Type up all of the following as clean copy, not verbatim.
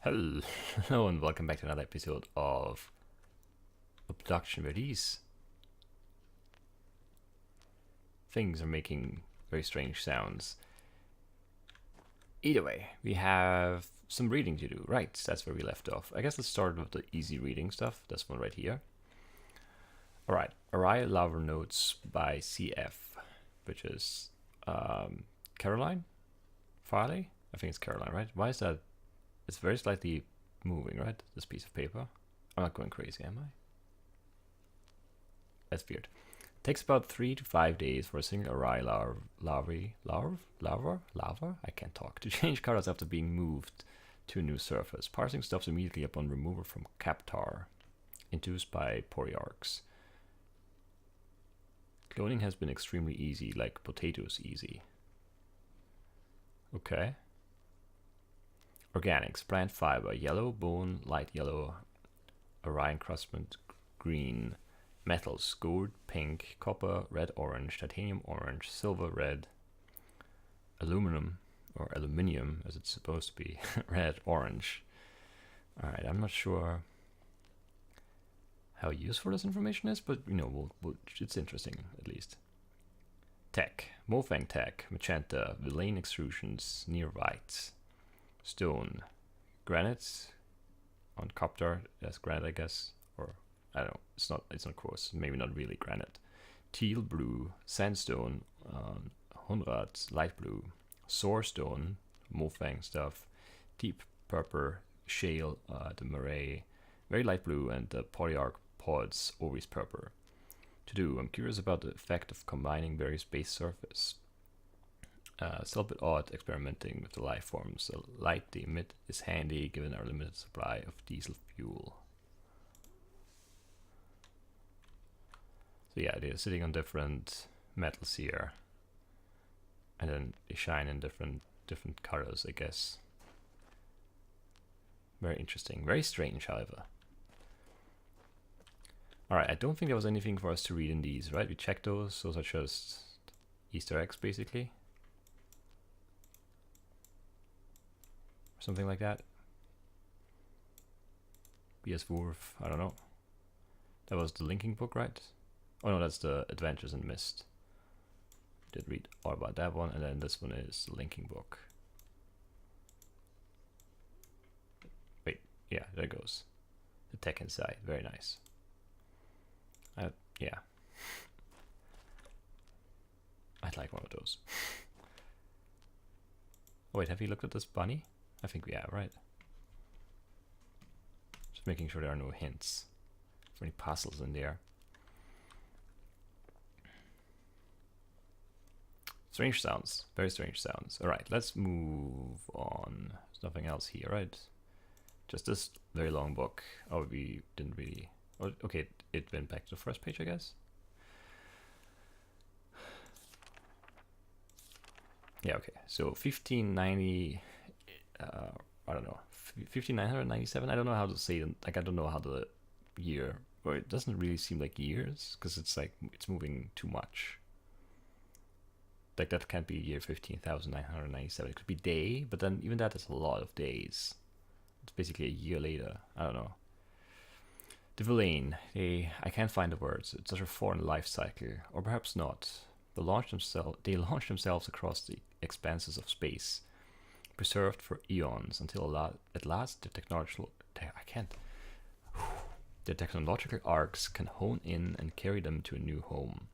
Hello and welcome back to another episode of Obduction, where these things are making very strange sounds. Either way, we have some reading to do. Right, that's where we left off. I guess let's start with the easy reading stuff. This one right here. Alright, Araya Lava Notes by CF, which is Caroline Farley? I think it's Caroline, right? Why is that? It's very slightly moving, right? This piece of paper. I'm not going crazy, am I? That's weird. Takes about 3 to 5 days for a single Araya lava? I can't talk. To change colors after being moved to a new surface. Parsing stops immediately upon removal from Captar, induced by Poryarchs. Cloning has been extremely easy, like potatoes easy. Okay. Organics, plant fiber, yellow, bone, light yellow, Orion crustment, green, metals, gold, pink, copper, red, orange, titanium, orange, silver, red, aluminum, or aluminium as it's supposed to be, red, orange. Alright, I'm not sure how useful this information is, but it's interesting at least. Tech, Mofang Tech, magenta, Villain extrusions, near white. Stone, granite on Copter, that's granite I guess, or I don't know, it's not coarse, maybe not really granite. Teal blue, sandstone, Hunrad, light blue, soarstone, Mofang stuff, deep purple, shale, the Murray, very light blue, and the Polyarch pods, always purple. To do, I'm curious about the effect of combining various base surface. Still a bit odd experimenting with the life forms. The light they emit is handy given our limited supply of diesel fuel. So yeah, they're sitting on different metals here, and then they shine in different colors, I guess. Very interesting, very strange, however. Alright, I don't think there was anything for us to read in these, right? We checked those. Those are just Easter eggs, basically. Something like that. B.S. Wolf, I don't know. That was the linking book, right? Oh no, that's the Adventures in Myst. Did read all about that one, and then this one is the linking book. Wait, yeah, there goes. The tech inside, very nice. Yeah. I'd like one of those. Oh wait, have you looked at this bunny? I think we have, right? Just making sure there are no hints for any puzzles in there. Strange sounds, very strange sounds. Alright, let's move on. There's nothing else here, right? Just this very long book. Oh, we didn't really... Oh, okay, it went back to the first page, I guess. Yeah, okay. So 1590... I don't know, 5997. I don't know how to say it. Like, I don't know how the year, or it doesn't really seem like years because it's like it's moving too much. Like, that can't be year 15,997. It could be day, but then even that is a lot of days. It's basically a year later. I don't know. The Villain, I can't find the words. It's such a foreign life cycle, or perhaps not. They launched themselves across the expanses of space, preserved for eons until at last the technological arcs can hone in and carry them to a new home.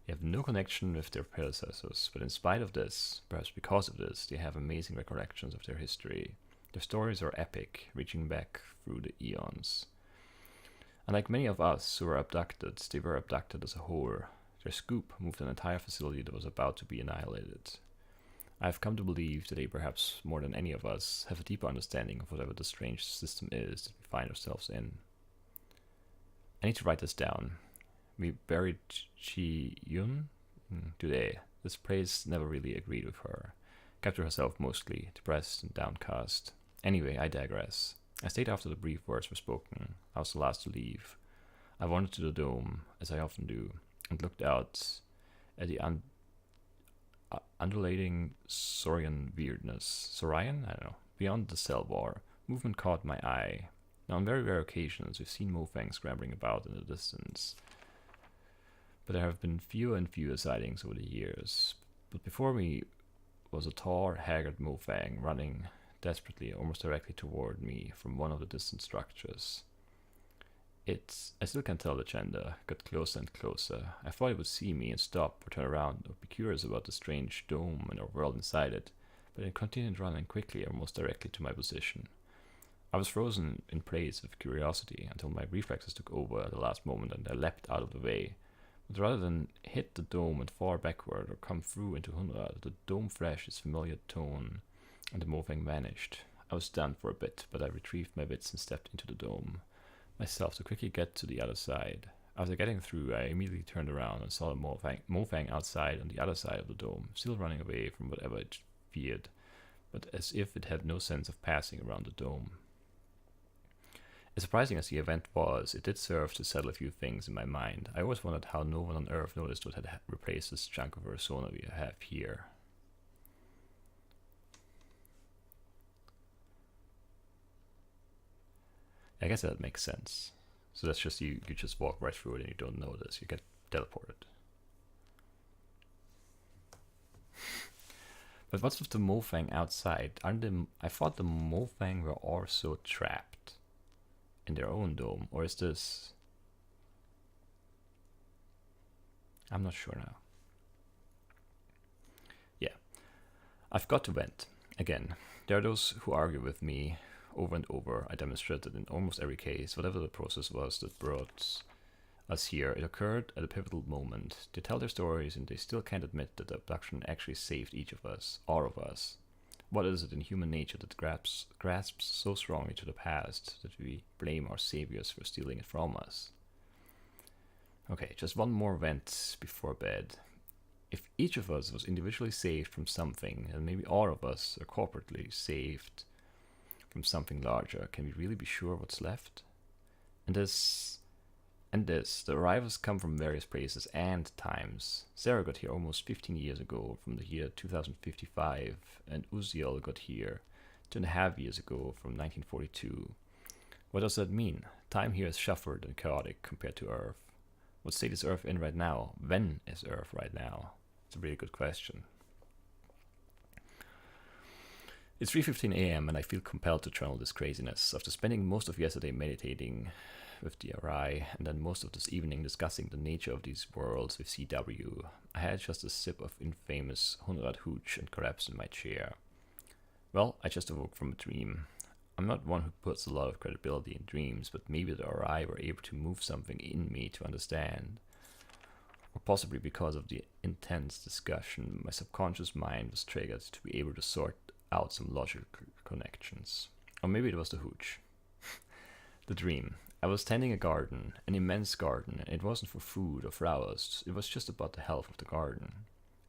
They have no connection with their predecessors, but in spite of this, perhaps because of this, they have amazing recollections of their history. Their stories are epic, reaching back through the eons. Unlike many of us who were abducted, they were abducted as a whole. Their scoop moved an entire facility that was about to be annihilated. I have come to believe that they, perhaps more than any of us, have a deeper understanding of whatever the strange system is that we find ourselves in. I need to write this down. We buried Chi Yun today. This praise never really agreed with her. Kept to herself mostly, depressed and downcast. Anyway, I digress. I stayed after the brief words were spoken. I was the last to leave. I wandered to the dome, as I often do, and looked out at the undulating Saurian weirdness. Saurian? I don't know. Beyond the cell war, movement caught my eye. Now, on very rare occasions, we've seen Mofang scrambling about in the distance, but there have been fewer and fewer sightings over the years. But before me was a tall, haggard Mofang running desperately, almost directly toward me from one of the distant structures. I still can't tell the gender, got closer and closer. I thought it would see me and stop or turn around or be curious about the strange dome and our world inside it, but it continued running quickly, almost directly to my position. I was frozen in place with curiosity until my reflexes took over at the last moment and I leapt out of the way. But rather than hit the dome and fall backward or come through into Hunra, the dome flashed its familiar tone and the Mofang vanished. I was stunned for a bit, but I retrieved my wits and stepped into the dome myself to quickly get to the other side. After getting through, I immediately turned around and saw the Mofang outside on the other side of the dome, still running away from whatever it feared, but as if it had no sense of passing around the dome. As surprising as the event was, it did serve to settle a few things in my mind. I always wondered how no one on Earth noticed what had replaced this chunk of Arizona we have here. I guess that makes sense. So that's just you just walk right through it and you don't notice. You get teleported. But what's with the Mofang outside? I thought the Mofang were also trapped in their own dome, or is this... I'm not sure now. Yeah, I've got to vent. Again, there are those who argue with me. Over and over, I demonstrated in almost every case, whatever the process was that brought us here, it occurred at a pivotal moment. They tell their stories and they still can't admit that the abduction actually saved each of us, all of us. What is it in human nature that grasps so strongly to the past that we blame our saviors for stealing it from us? Okay, just one more vent before bed. If each of us was individually saved from something, and maybe all of us are corporately saved from something larger, can we really be sure what's left? And the arrivals come from various places and times. Sarah got here almost 15 years ago, from the year 2055, and Uziel got here 2.5 years ago, from 1942. What does that mean? Time here is shuffled and chaotic compared to Earth. What state is Earth in right now? When is Earth right now? It's a really good question. It's 3:15 a.m. and I feel compelled to channel this craziness. After spending most of yesterday meditating with the RI and then most of this evening discussing the nature of these worlds with CW, I had just a sip of infamous Hunrad hooch and collapsed in my chair. Well, I just awoke from a dream. I'm not one who puts a lot of credibility in dreams, but maybe the RI were able to move something in me to understand. Or possibly because of the intense discussion, my subconscious mind was triggered to be able to sort out some logical connections. Or maybe it was the hooch. The dream. I was tending a garden, an immense garden, and it wasn't for food or flowers, it was just about the health of the garden.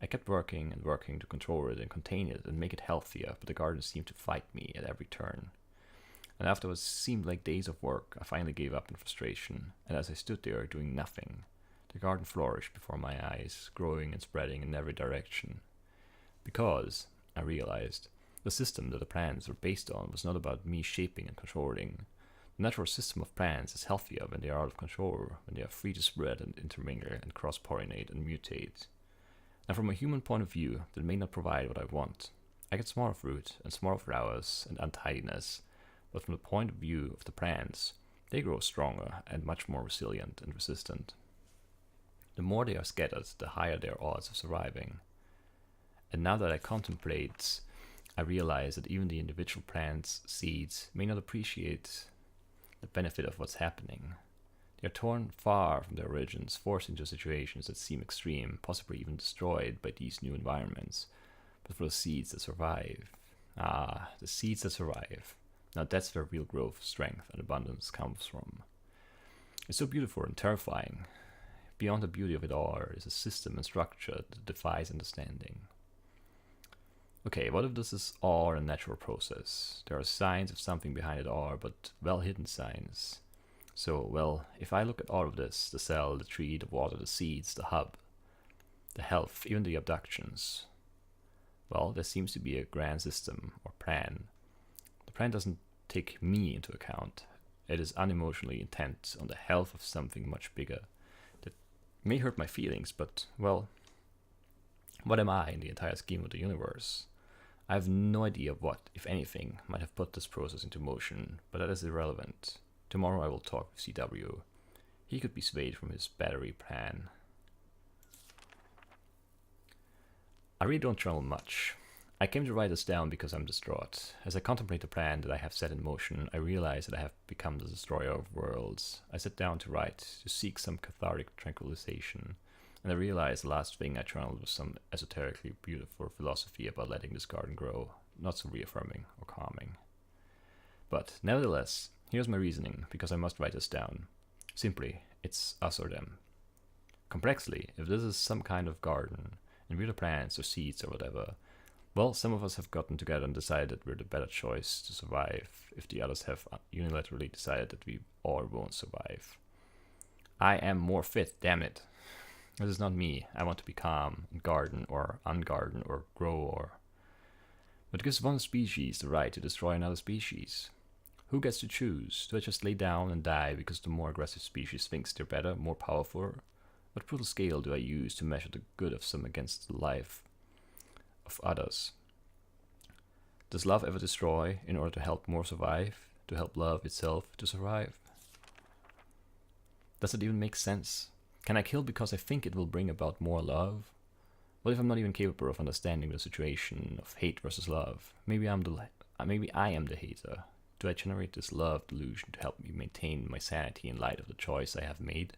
I kept working and working to control it and contain it and make it healthier, but the garden seemed to fight me at every turn. And after what seemed like days of work, I finally gave up in frustration, and as I stood there doing nothing, the garden flourished before my eyes, growing and spreading in every direction. Because, I realized, the system that the plants were based on was not about me shaping and controlling. The natural system of plants is healthier when they are out of control, when they are free to spread and intermingle and cross-pollinate and mutate. And from a human point of view, that may not provide what I want. I get smaller fruit and smaller flowers and untidiness, but from the point of view of the plants, they grow stronger and much more resilient and resistant. The more they are scattered, the higher their odds of surviving. And now that I contemplate, I realize that even the individual plant's seeds may not appreciate the benefit of what's happening. They are torn far from their origins, forced into situations that seem extreme, possibly even destroyed by these new environments. But for the seeds that survive, the seeds that survive, now that's where real growth, strength, and abundance comes from. It's so beautiful and terrifying. Beyond the beauty of it all is a system and structure that defies understanding. Okay, what if this is all a natural process? There are signs of something behind it all, but well-hidden signs. So, well, if I look at all of this, the cell, the tree, the water, the seeds, the hub, the health, even the abductions, well, there seems to be a grand system or plan. The plan doesn't take me into account. It is unemotionally intent on the health of something much bigger that may hurt my feelings, but, well, what am I in the entire scheme of the universe? I have no idea what, if anything, might have put this process into motion, but that is irrelevant. Tomorrow I will talk with CW. He could be swayed from his battery plan. I really don't journal much. I came to write this down because I'm distraught. As I contemplate the plan that I have set in motion, I realize that I have become the destroyer of worlds. I sit down to write, to seek some cathartic tranquilization, and I realize the last thing I journaled was some esoterically beautiful philosophy about letting this garden grow, not so reaffirming or calming. But, nevertheless, here's my reasoning, because I must write this down. Simply, it's us or them. Complexly, if this is some kind of garden, and we're the plants or seeds or whatever, well, some of us have gotten together and decided that we're the better choice to survive, if the others have unilaterally decided that we all won't survive. I am more fit, damn it. This is not me. I want to be calm, and garden, or ungarden, or grow, or... But it gives one species the right to destroy another species. Who gets to choose? Do I just lay down and die because the more aggressive species thinks they're better, more powerful? What brutal scale do I use to measure the good of some against the life of others? Does love ever destroy in order to help more survive? To help love itself to survive? Does it even make sense? Can I kill because I think it will bring about more love? What if I'm not even capable of understanding the situation of hate versus love? Maybe I am the hater. Do I generate this love delusion to help me maintain my sanity in light of the choice I have made?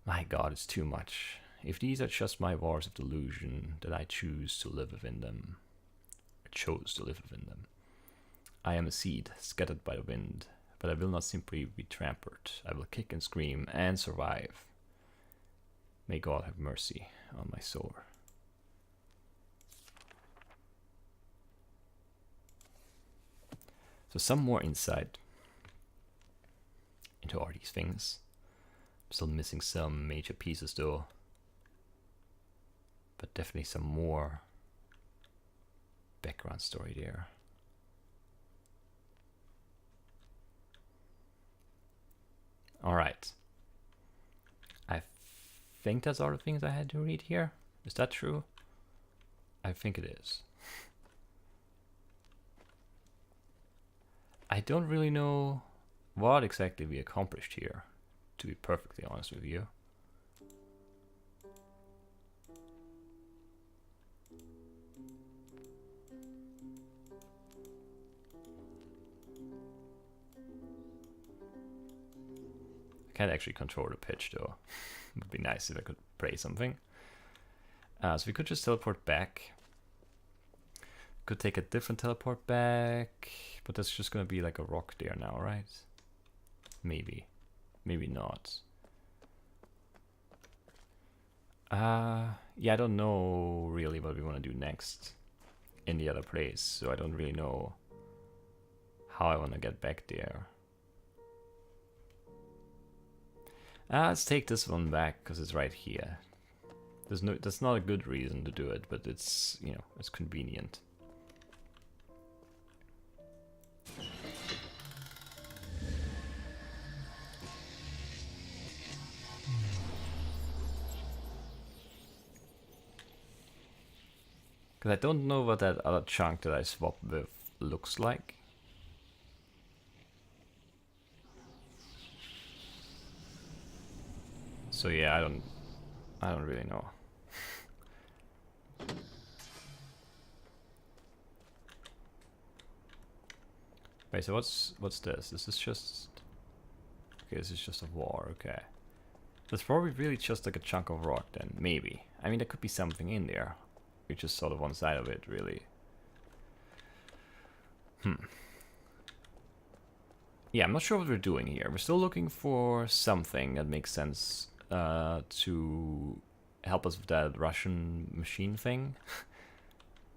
My God, it's too much. If these are just my wars of delusion, then I choose to live within them. I chose to live within them. I am a seed scattered by the wind, but I will not simply be trampled. I will kick and scream and survive. May God have mercy on my soul. So some more insight into all these things. I'm still missing some major pieces though. But definitely some more background story there. Alright. I think that's all the things I had to read here. Is that true? I think it is. I don't really know what exactly we accomplished here, to be perfectly honest with you. I can't actually control the pitch though. It would be nice if I could play something. So we could just teleport back. Could take a different teleport back, but that's just gonna be like a rock there now, right? Maybe. Maybe not. Yeah, I don't know really what we want to do next in the other place, so I don't really know how I want to get back there. Let's take this one back because it's right here. That's not a good reason to do it, but it's, you know, it's convenient. Because I don't know what that other chunk that I swapped with looks like. So yeah, I don't really know. Wait, so what's this? This is just... Okay, this is just a wall, okay. That's probably really just like a chunk of rock then, maybe. I mean, there could be something in there. We're just sort of one side of it, really. Yeah, I'm not sure what we're doing here. We're still looking for something that makes sense to help us with that Russian machine thing.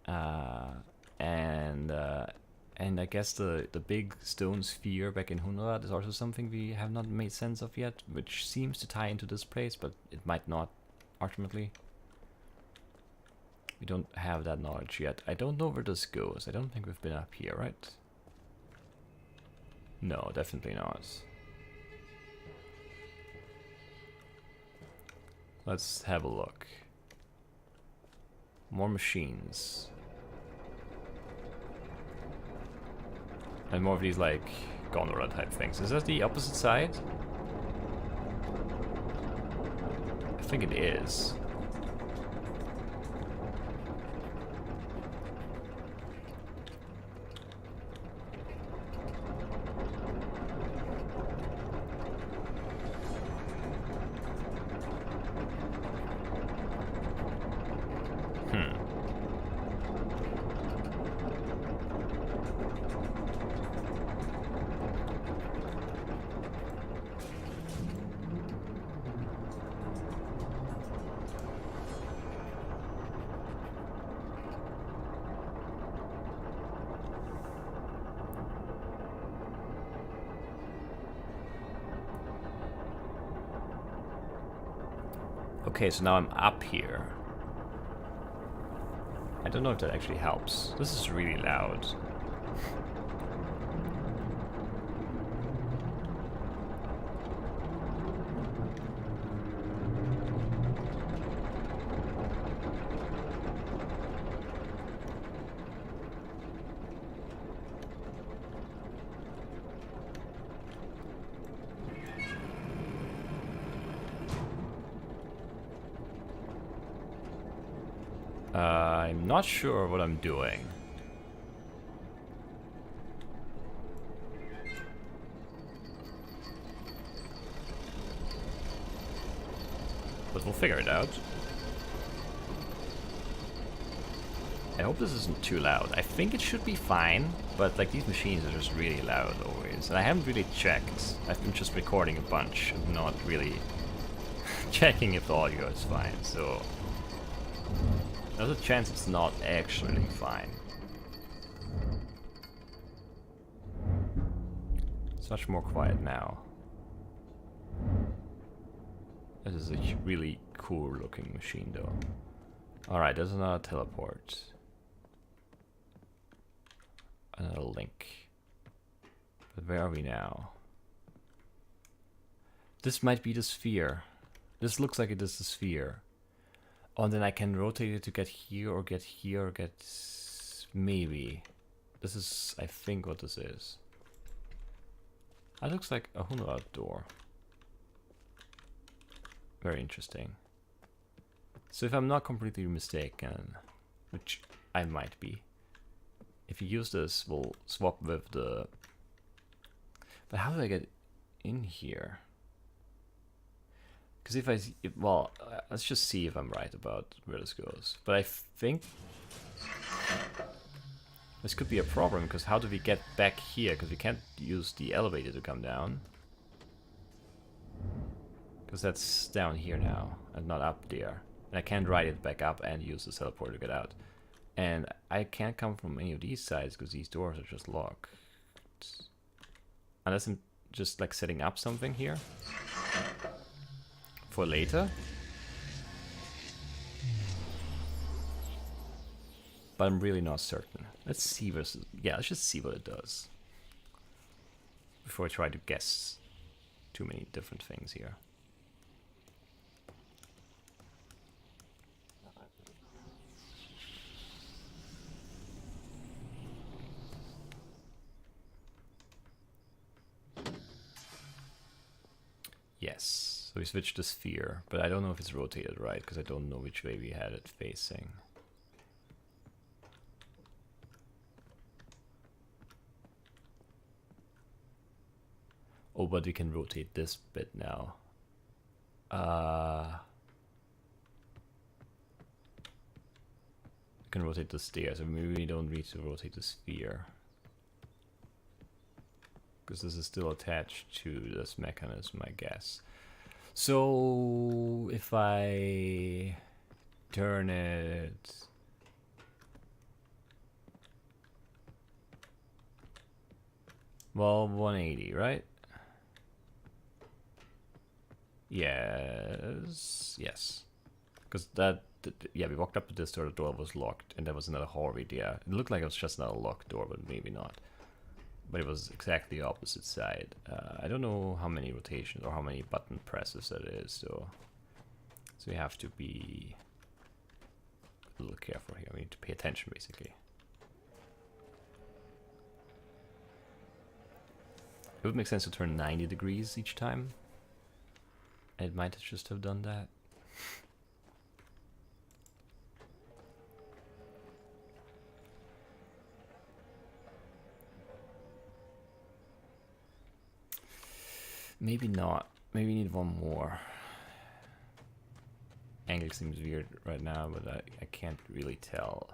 And I guess the big stone sphere back in Hunrad is also something we have not made sense of yet, which seems to tie into this place, but it might not ultimately. We don't have that knowledge yet. I don't know where this goes. I don't think we've been up here, right? No, definitely not. Let's have a look. More machines. And more of these, like, gondola type things. Is that the opposite side? I think it is. Okay, so now I'm up here. I don't know if that actually helps. This is really loud. I'm not sure what I'm doing. But we'll figure it out. I hope this isn't too loud. I think it should be fine, but like these machines are just really loud always. And I haven't really checked. I've been just recording a bunch and not really checking if the audio is fine, so there's a chance it's not actually fine. It's much more quiet now. This is a really cool looking machine though. Alright, there's another teleport. Another link. But where are we now? This might be the sphere. This looks like it is the sphere. Oh, and then I can rotate it to get here or get here or get... maybe. This is, I think, what this is. That looks like a Hunrad door. Very interesting. So if I'm not completely mistaken, which I might be, if you use this, we'll swap with the... But how do I get in here? Because if I... well, let's just see if I'm right about where this goes. But I think... this could be a problem, because how do we get back here? Because we can't use the elevator to come down. Because that's down here now, and not up there. And I can't ride it back up and use the teleporter to get out. And I can't come from any of these sides, because these doors are just locked. Unless I'm just like setting up something here. For later. But I'm really not certain. Let's see versus... yeah, let's just see what it does. Before I try to guess too many different things here. Yes, so we switched the sphere, but I don't know if it's rotated right, because I don't know which way we had it facing. Oh, but we can rotate this bit now. We can rotate the stairs, so maybe we don't need to rotate the sphere. Because this is still attached to this mechanism, I guess. So if I turn it... well, 180, right? Yes, yes. Because that, yeah, we walked up to this door, the door was locked, and there was another hallway there. It looked like it was just another locked door, but maybe not. but it was exactly the opposite side. I don't know how many rotations or how many button presses that is, so you have to be a little careful here. We need to pay attention, basically. It would make sense to turn 90 degrees each time. It might just have done that. Maybe not. Maybe we need one more. Angle seems weird right now, but I can't really tell.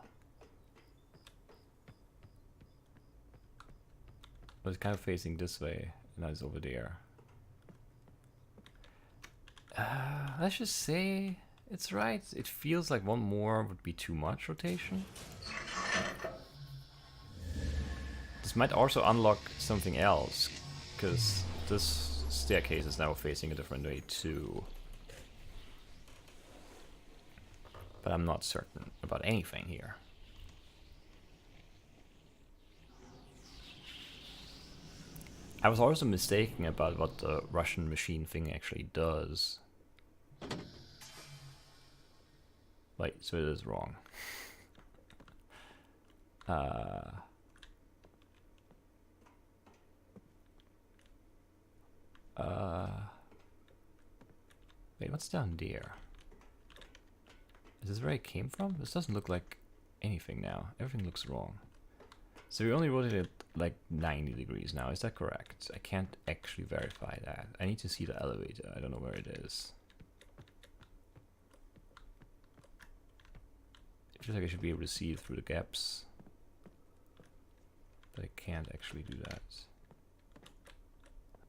But it's kind of facing this way, and it's over there. Let's just say it's right. It feels like one more would be too much rotation. This might also unlock something else, because this staircase is now facing a different way too. But I'm not certain about anything here. I was also mistaken about what the Russian machine thing actually does. Wait, so it is wrong. Wait, what's down there? Is this where it came from? This doesn't look like anything now. Everything looks wrong. So we only rotated like 90 degrees now. Is that correct? I can't actually verify that. I need to see the elevator. I don't know where it is. It feels like I should be able to see it through the gaps. But I can't actually do that.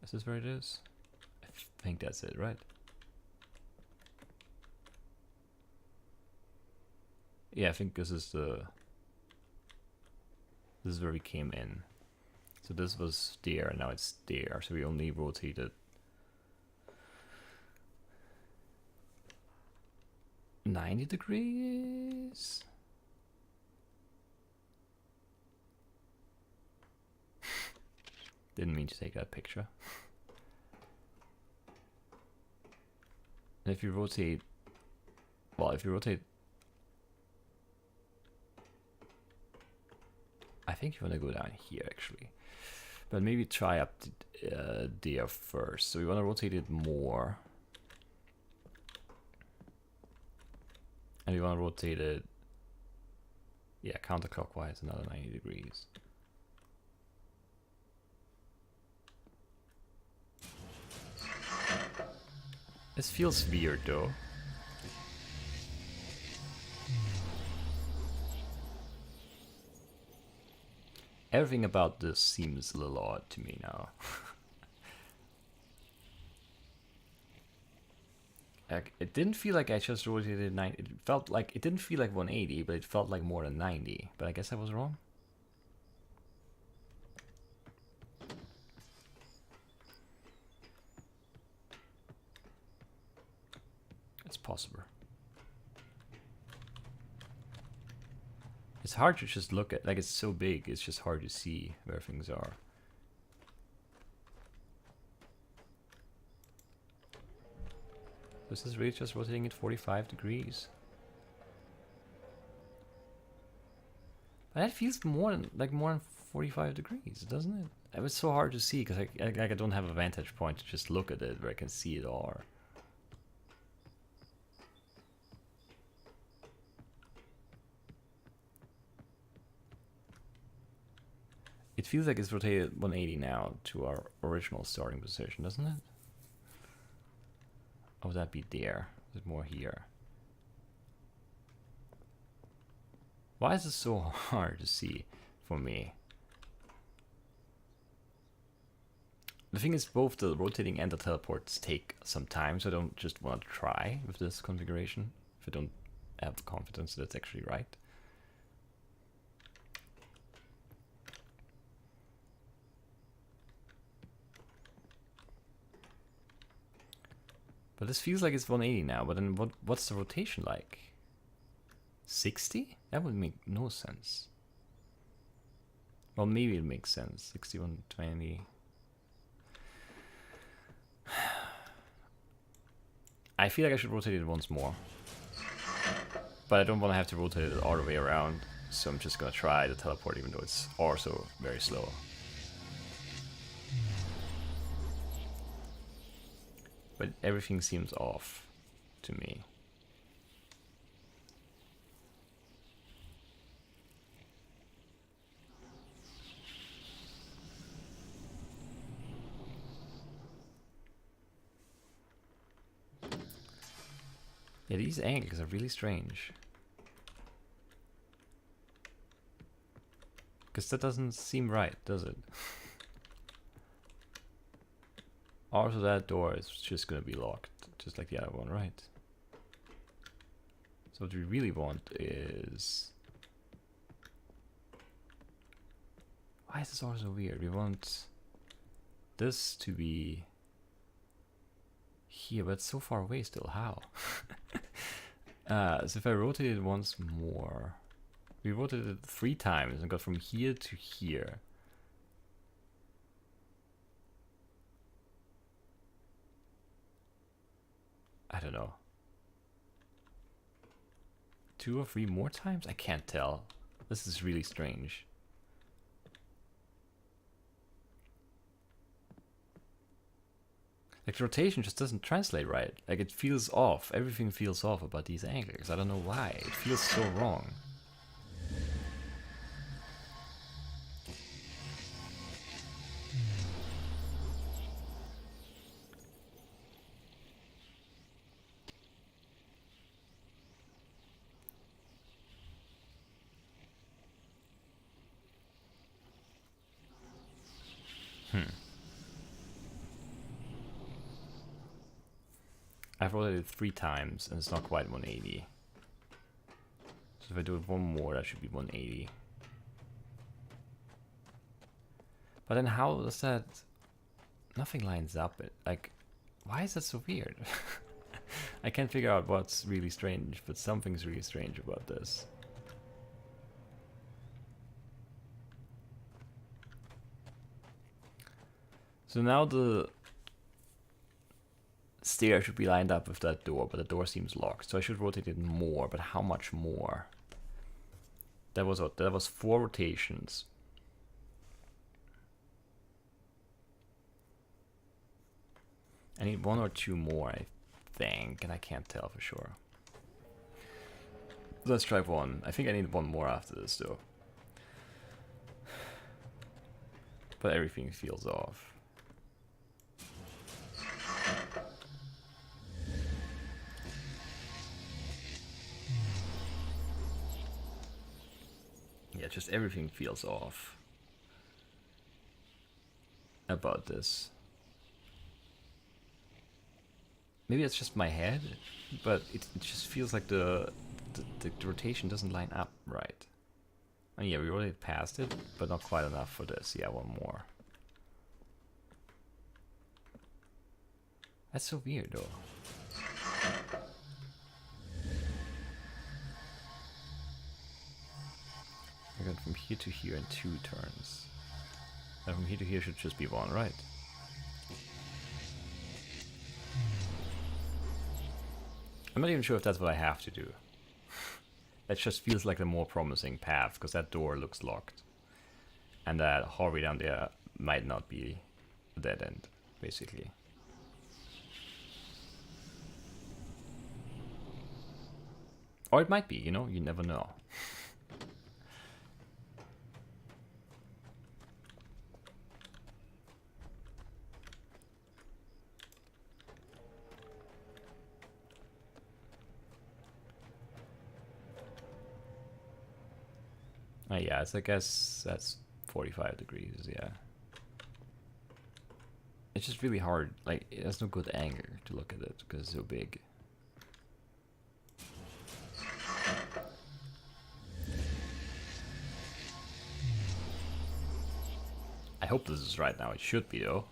Is this where it is? I think that's it, right? Yeah, I think this is where we came in. So this was there, and now it's there. So we only rotated 90 degrees. Didn't mean to take that picture. And if you rotate, well, if you rotate, I think you want to go down here actually, but maybe try up to, there first. So we want to rotate it more, and we want to rotate it, yeah, counterclockwise another 90 degrees. This feels weird though. Everything about this seems a little odd to me now. Like, it didn't feel like I just rotated 90. It felt like, it didn't feel like 180, but it felt like more than 90. But I guess I was wrong. It's possible. It's hard to just look at, like it's so big, it's just hard to see where things are. This is really just rotating at 45 degrees. But that feels more than 45 degrees, doesn't it? It was so hard to see because I don't have a vantage point to just look at it where I can see it all. It feels like it's rotated 180 now to our original starting position, doesn't it? Oh, would that be there? Is it more here? Why is this so hard to see for me? The thing is, both the rotating and the teleports take some time, so I don't just want to try with this configuration if I don't have confidence that it's actually right. But this feels like it's 180 now, but then what's the rotation like? 60? That would make no sense. Well, maybe it makes sense. 6120. I feel like I should rotate it once more. But I don't want to have to rotate it all the way around. So I'm just gonna try the teleport even though it's also very slow. But everything seems off to me. Yeah, these angles are really strange. Because that doesn't seem right, does it? Also, that door is just gonna be locked, just like the other one, right? So what we really want is... Why is this all so weird? We want this to be here, but it's so far away still. How? So if I rotate it once more... We rotated it 3 times and got from here to here. I don't know. 2 or 3 more times? I can't tell. This is really strange. Like the rotation just doesn't translate right. Like it feels off. Everything feels off about these angles. I don't know why. It feels so wrong. I've rotated it 3 times and it's not quite 180. So if I do it one more, that should be 180. But then how does that... Nothing lines up. Like, why is that so weird? I can't figure out what's really strange, but something's really strange about this. So now the stair should be lined up with that door, but the door seems locked. So I should rotate it more, but how much more? That was what? That was 4 rotations. I need 1 or 2 more, I think, and I can't tell for sure. Let's try 1. I think I need 1 more after this, though. But everything feels off. Yeah, just everything feels off about this. Maybe it's just my head, but it just feels like the rotation doesn't line up right. And yeah, we already passed it, but not quite enough for this. Yeah, 1 more. That's so weird, though. I got from here to here in 2 turns. And from here to here should just be 1, right? I'm not even sure if that's what I have to do. That just feels like the more promising path, because that door looks locked. And that hallway down there might not be a dead end, basically. Or it might be, you know, you never know. Yeah, I guess that's 45 degrees, yeah. It's just really hard, like, there's no good angle to look at it, because it's so big. I hope this is right now, it should be though.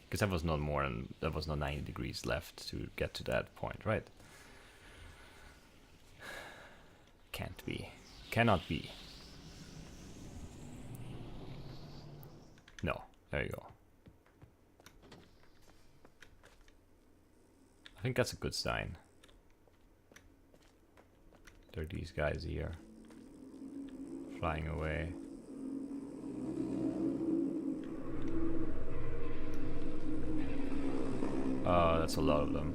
Because that was not more than, that was not 90 degrees left to get to that point, right? Can't be. Cannot be. No, there you go. I think that's a good sign. There are these guys here. Flying away. That's a lot of them.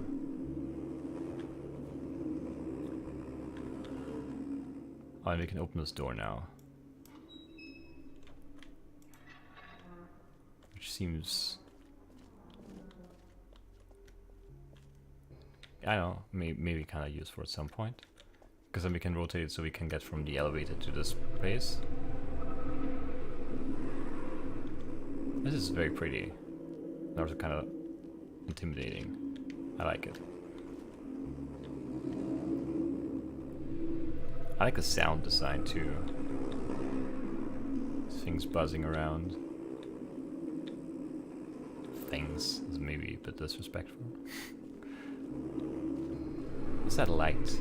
Oh, and we can open this door now. Which seems... I don't know, maybe kind of useful at some point. Because then we can rotate it so we can get from the elevator to this place. This is very pretty. And also kind of intimidating. I like it. I like the sound design too. Things buzzing around. Things is maybe a bit disrespectful. What's that light?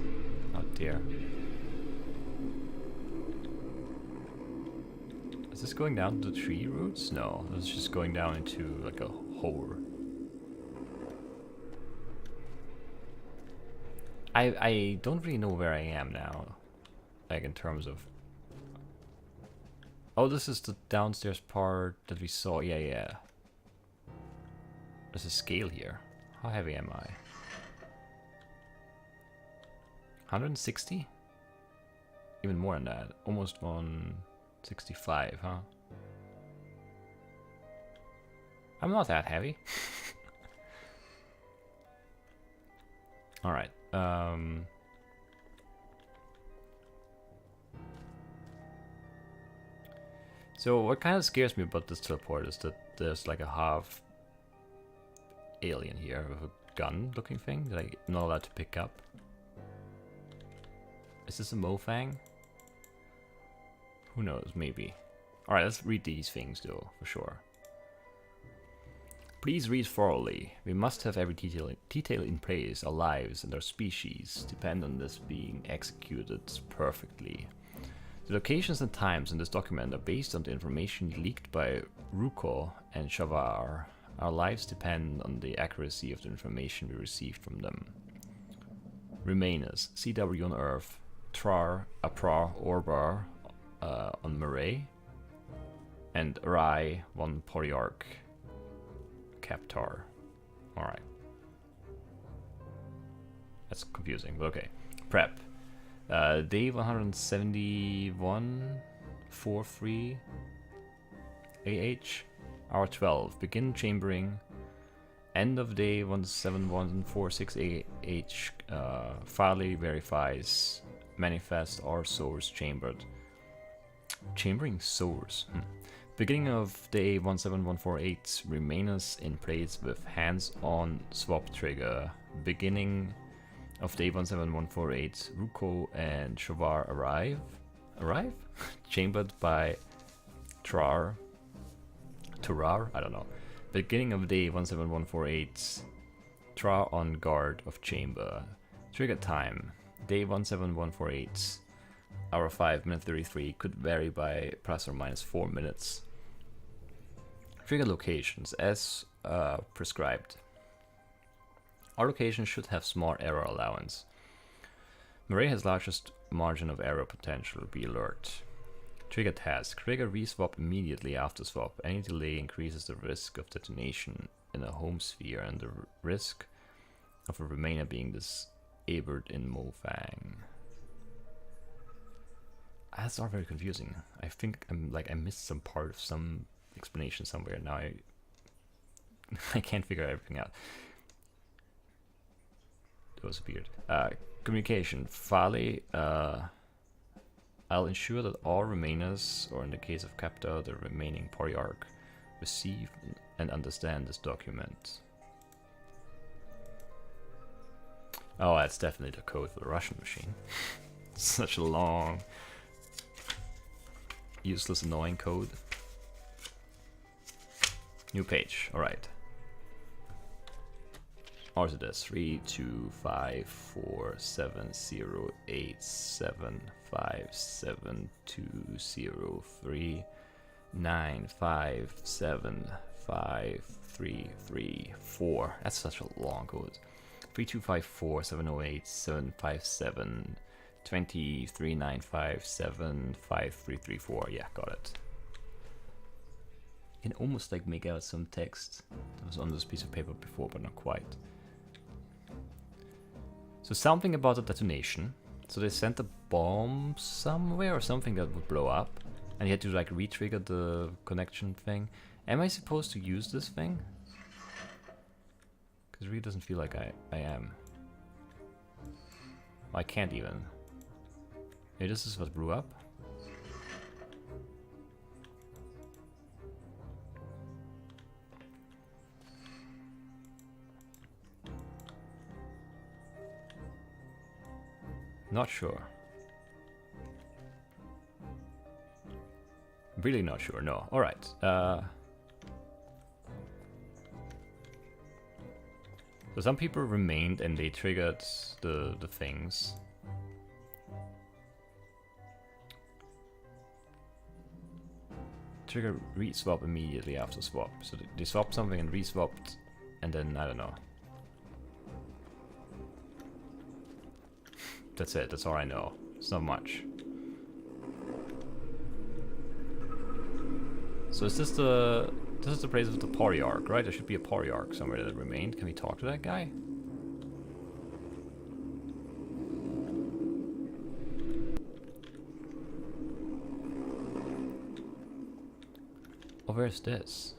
Oh dear. Is this going down the tree roots? No, it's just going down into like a hole. I don't really know where I am now. Like in terms of... Oh, this is the downstairs part that we saw. Yeah, yeah. There's a scale here. How heavy am I? 160? Even more than that. Almost 165, huh? I'm not that heavy. Alright. So what kind of scares me about this teleport is that there's like a half alien here with a gun looking thing that I'm not allowed to pick up. Is this a Mofang? Who knows, maybe. Alright, let's read these things though, for sure. Please read thoroughly. We must have every detail in place. Our lives and our species depend on this being executed perfectly. The locations and times in this document are based on the information leaked by Ruko and Shavar. Our lives depend on the accuracy of the information we received from them. Remainers, CW on Earth, Trar, Aprar, Orbar on Murray, and Rai, one Polyarch, Captar. Alright. That's confusing, but okay. Prep. Day 171, 43, AH, hour 12. Begin chambering. End of day 17146 AH. Farley verifies. Manifest or source chambered. Chambering source. Beginning of day 17148. Remainers in place with hands-on swap trigger. Beginning of day 17148, Ruko and Shavar arrive? Chambered by Turar? I don't know. Beginning of day 17148, Trar on guard of chamber. Trigger time, day 17148, hour 5, minute 33, could vary by plus or minus 4 minutes. Trigger locations, as prescribed. Our location should have small error allowance. Murray has largest margin of error potential. Be alert. Trigger task. Trigger reswap immediately after swap. Any delay increases the risk of detonation in a home sphere and the risk of a Remainer being disabled in Mofang. That's not very confusing. I think I missed some part of some explanation somewhere. Now I can't figure everything out. It was weird. Communication. Farley, I'll ensure that all Remainers, or in the case of Capta, the remaining Polyarch, receive and understand this document. Oh, that's definitely the code for the Russian machine. Such a long, useless, annoying code. New page. Alright. Or is it this? 3254708757203 9, 5, 7, 5, 3, 3, 4. That's such a long code. 3254 708 757 23957 5334. Yeah, got it. You can almost like make out some text that was on this piece of paper before, but not quite. So something about the detonation. So they sent a bomb somewhere or something that would blow up, and you had to like re-trigger the connection thing. Am I supposed to use this thing? Because it really doesn't feel like I am. I can't even. Maybe this is what blew up? Not sure. Really not sure, no. Alright. So some people remained and they triggered the things. Trigger re-swap immediately after swap. So they swapped something and re-swapped, and then I don't know. That's it, that's all I know. It's not much. So is this the place of the Polyarch, right? There should be a Polyarch somewhere that remained. Can we talk to that guy? Oh, where's this?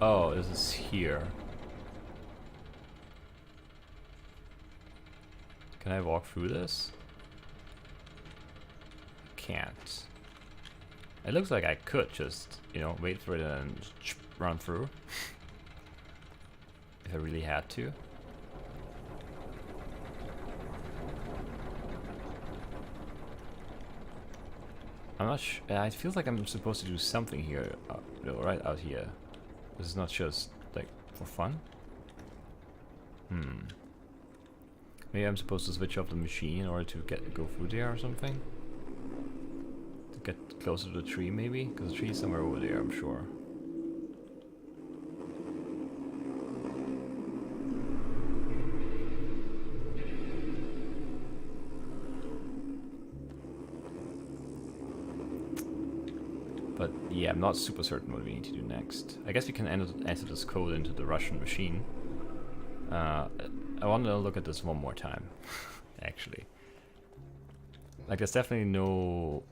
Oh, this is here. Can I walk through this? Can't. It looks like I could just, you know, wait for it and run through. If I really had to. I'm not sure. It feels like I'm supposed to do something here, right out here. This is not just like for fun. Maybe I'm supposed to switch off the machine in order to go through there or something. To get closer to the tree, maybe, because the tree is somewhere over there, I'm sure. But yeah, I'm not super certain what we need to do next. I guess we can enter this code into the Russian machine. I want to look at this one more time, actually. Like, there's definitely no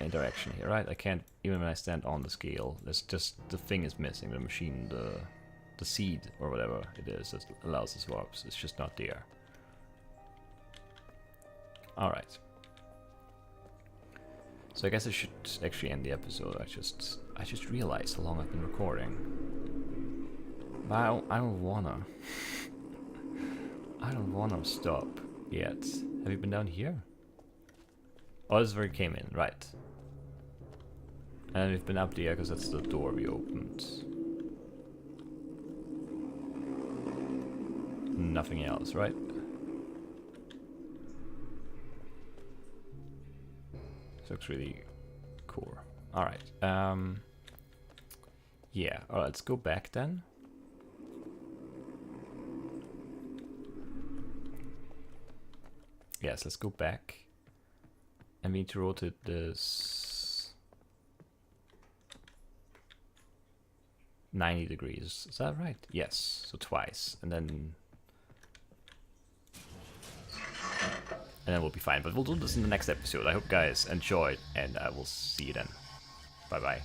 interaction here, right? I can't, even when I stand on the scale, there's just, the thing is missing, the machine, the seed, or whatever it is that allows the swaps. It's just not there. Alright. So I guess I should actually end the episode. I just realized how long I've been recording. But I don't wanna. I don't wanna stop yet. Have you been down here? Oh, this is where we came in, right. And we've been up there because that's the door we opened. Nothing else, right? Looks really cool. Alright. Yeah, alright, let's go back then. Yes, let's go back. And we need to rotate this 90 degrees. Is that right? Yes, so twice. And then we'll be fine. But we'll do this in the next episode. I hope you guys enjoyed, and I will see you then. Bye bye.